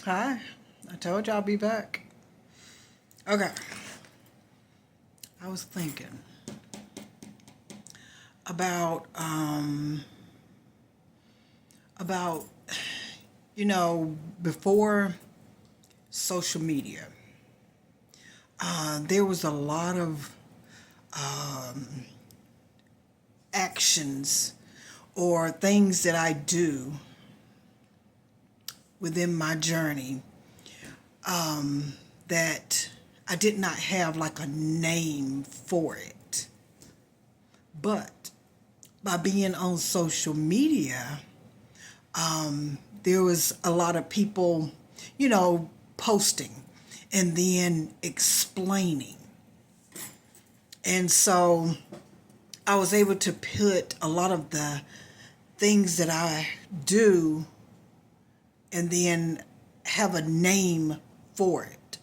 Hi, I told you I'll be back. Okay, I was thinking about about before social media, there was a lot of actions or things that I do within my journey that I did not have like a name for it, but by being on social media, there was a lot of people, posting and then explaining. And so I was able to put a lot of the things that I do and then have a name for it.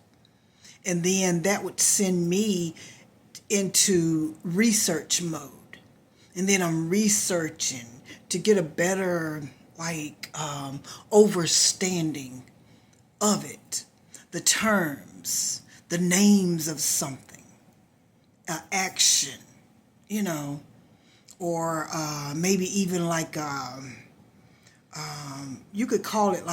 And then that would send me into research mode. And then I'm researching to get a better, overstanding of it, the terms, the names of something, action, you know, or maybe even you could call it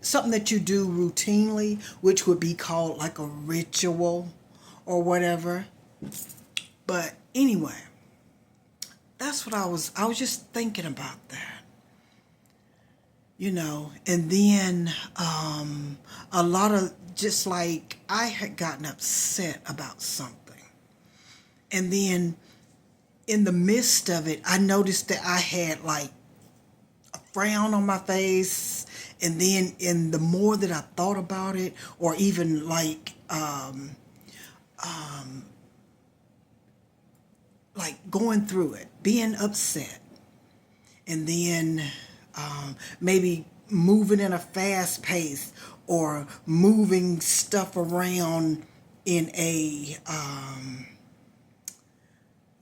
something that you do routinely, which would be called like a ritual or whatever. But anyway, that's what I was just thinking about that, and then a lot of just like I had gotten upset about something. And then in the midst of it, I noticed that I had like a frown on my face. And then in the more that I thought about it, or even like going through it, being upset, and then maybe moving in a fast pace or moving stuff around in a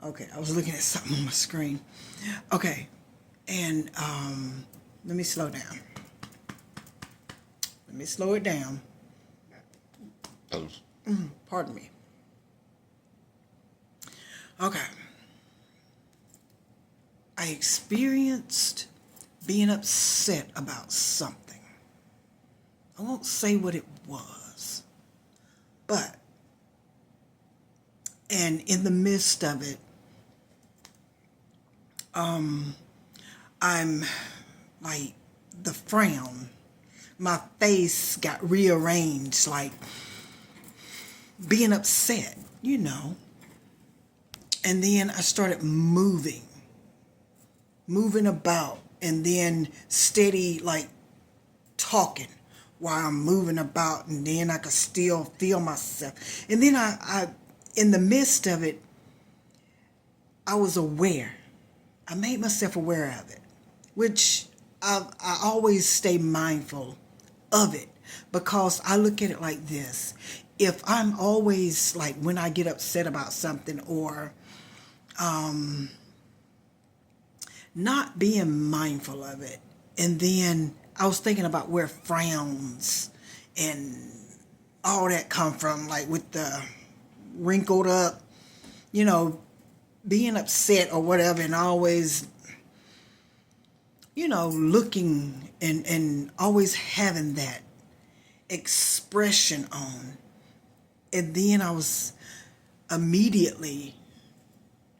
okay, I was looking at something on my screen. Okay, and let me slow down. Let me slow it down. Pardon me. Okay, I experienced being upset about something. I won't say what it was, but, and in the midst of it, I'm like the frown, my face got rearranged, like being upset, And then I started moving about, and then steady, like talking while I'm moving about, and then I could still feel myself. And then in the midst of it, I was aware. I made myself aware of it, which I always stay mindful of it because I look at it like this. If I'm always like when I get upset about something or not being mindful of it, and then I was thinking about where frowns and all that come from, like with the wrinkled up, you know, being upset or whatever, and always looking and always having that expression on. And then I was immediately,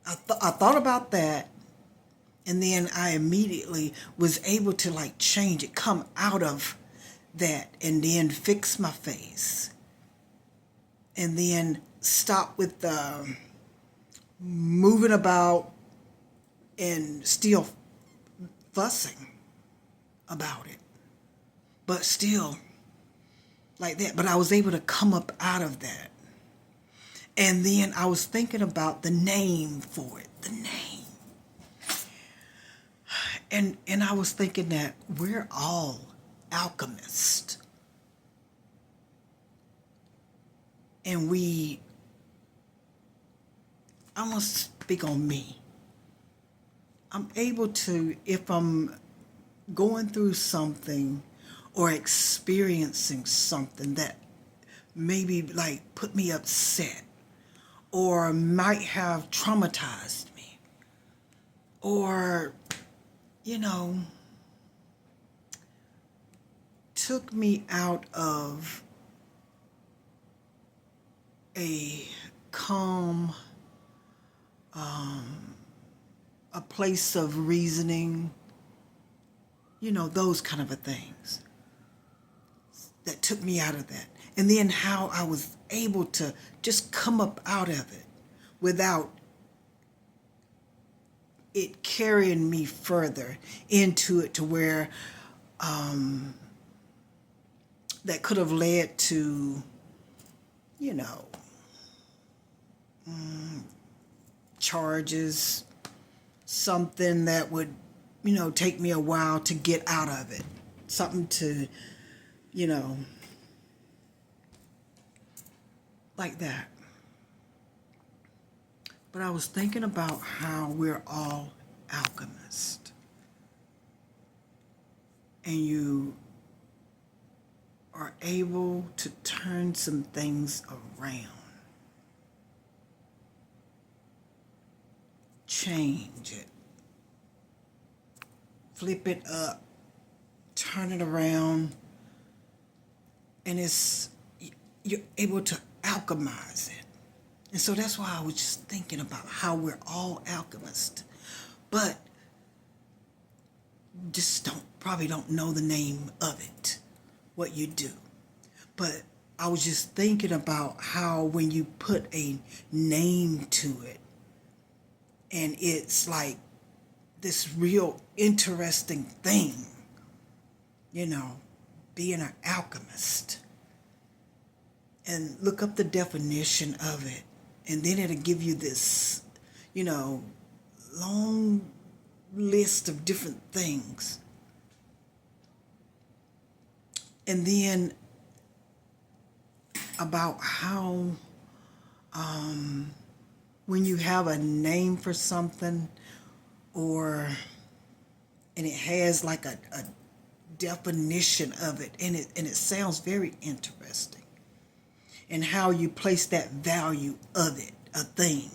I thought about that, and then I immediately was able to like change it, come out of that, and then fix my face, and then stop with the moving about and still fussing about it, but still like that. But I was able to come up out of that. And then I was thinking about the name for it, the name. And I was thinking that we're all alchemists. And I'm going to speak on me. I'm able to, if I'm going through something or experiencing something that maybe like put me upset or might have traumatized me or, you know, took me out of a calm, a place of reasoning, you know, those kind of a things that took me out of that. And then how I was able to just come up out of it without it carrying me further into it to where that could have led to, you know, charges, something that would, you know, take me a while to get out of it. Something to, you know, like that. But I was thinking about how we're all alchemists. And you are able to turn some things around. Change it. Flip it up. Turn it around. And you're able to alchemize it. And so that's why I was just thinking about how we're all alchemists. But just probably don't know the name of it, what you do. But I was just thinking about how when you put a name to it, and it's like this real interesting thing, you know, being an alchemist. And look up the definition of it. And then it'll give you this, you know, long list of different things. And then about how when you have a name for something and it has like a definition of it and it sounds very interesting. And how you place that value of it, a thing.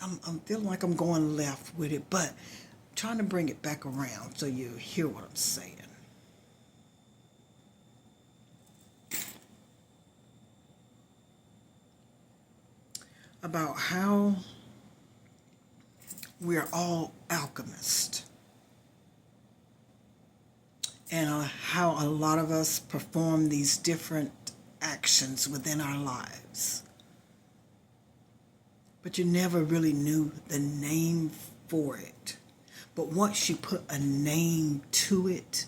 I'm feeling like I'm going left with it, but I'm trying to bring it back around so you hear what I'm saying. About how we're all alchemists. And how a lot of us perform these different actions within our lives. But you never really knew the name for it. But once you put a name to it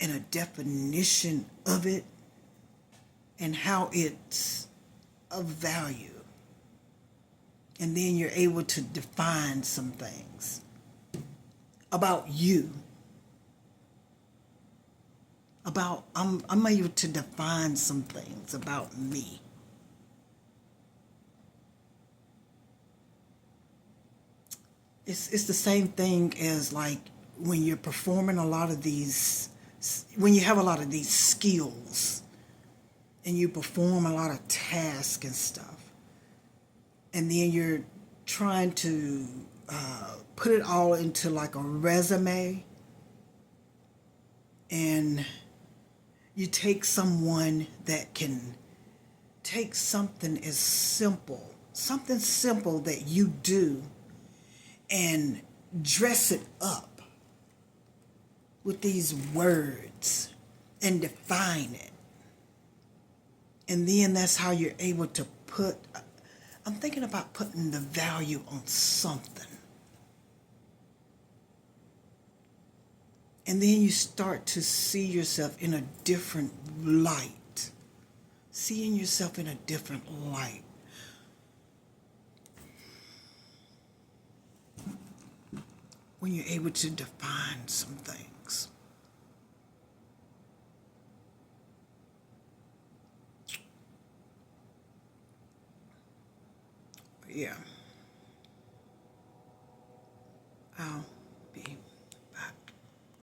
and a definition of it and how it's of value, and then you're able to define some things about you. I'm able to define some things about me. It's the same thing as like when you're performing a lot of these, when you have a lot of these skills and you perform a lot of tasks and stuff, and then you're trying to put it all into like a resume, and you take someone that can take something as simple, something simple that you do, and dress it up with these words and define it. And then that's how you're able to put, I'm thinking about putting the value on something. And then you start to see yourself in a different light. Seeing yourself in a different light. When you're able to define some things. Yeah.